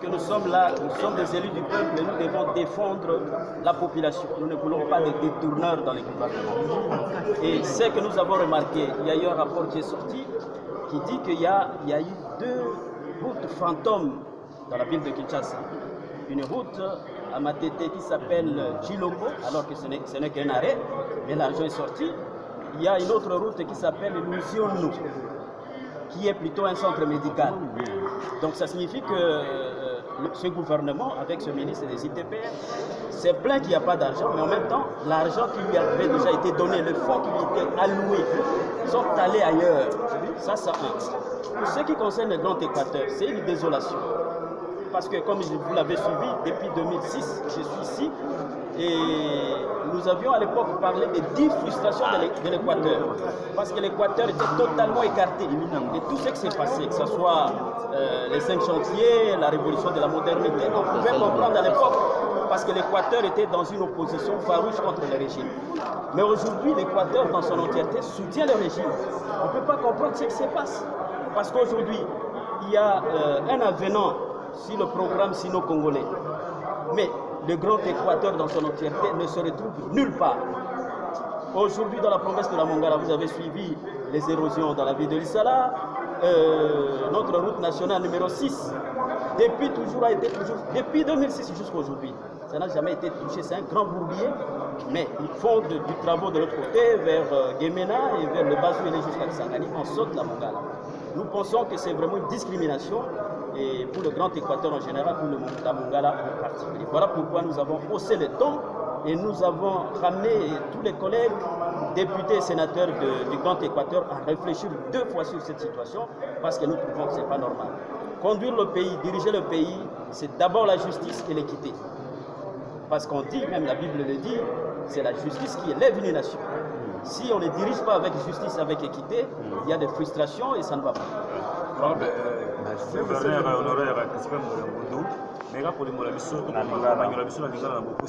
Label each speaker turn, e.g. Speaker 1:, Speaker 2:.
Speaker 1: puisque nous sommes là, nous sommes des élus du peuple et nous devons défendre la population. Nous ne voulons pas des détourneurs dans les gouvernements. Et ce que nous avons remarqué, il y a eu un rapport qui est sorti qui dit qu'il y a eu 2 routes fantômes dans la ville de Kinshasa. Une route à Matete qui s'appelle Chilombo, alors que ce n'est qu'un arrêt, mais l'argent est sorti. Il y a une autre route qui s'appelle Lusionou, qui est plutôt un centre médical. Donc ça signifie que ce gouvernement, avec ce ministre des ITPR, s'est plaint qu'il n'y a pas d'argent, mais en même temps, l'argent qui lui avait déjà été donné, le fonds qui lui était alloué, sont allés ailleurs. Ça, Pour ce qui concerne le Grand Équateur, c'est une désolation. Parce que comme vous l'avez suivi, depuis 2006, je suis ici, et nous avions à l'époque parlé des 10 frustrations de l'Équateur. Parce que l'Équateur était totalement écarté de tout ce qui s'est passé, que ce soit les 5 chantiers, la révolution de la modernité. On pouvait comprendre à l'époque, parce que l'Équateur était dans une opposition farouche contre le régime. Mais aujourd'hui, l'Équateur, dans son entièreté, soutient le régime. On ne peut pas comprendre ce qui se passe. Parce qu'aujourd'hui, il y a un avenant sur le programme sino-congolais. Mais le Grand Équateur dans son entièreté ne se retrouve nulle part. Aujourd'hui, dans la province de la Mongala, vous avez suivi les érosions dans la ville de Lissala, notre route nationale numéro 6, depuis 2006 jusqu'à aujourd'hui. Ça n'a jamais été touché, c'est un grand bourbier, mais ils font du travail de l'autre côté, vers Guémena et vers le Bazouélé jusqu'à Kisangani, on saute la Mongala. Nous pensons que c'est vraiment une discrimination, et pour le Grand Équateur en général, pour la Mongala en particulier. Voilà pourquoi nous avons haussé le ton et nous avons ramené tous les collègues, députés et sénateurs du Grand Équateur à réfléchir 2 fois sur cette situation, parce que nous trouvons que ce n'est pas normal. Conduire le pays, diriger le pays, c'est d'abord la justice et l'équité. Parce qu'on dit, même la Bible le dit, c'est la justice qui élève une nation. Si on ne dirige pas avec justice, avec équité, il y a des frustrations et ça ne va pas.
Speaker 2: Gouverneur honoraire Crispin Moulin, mais là pour les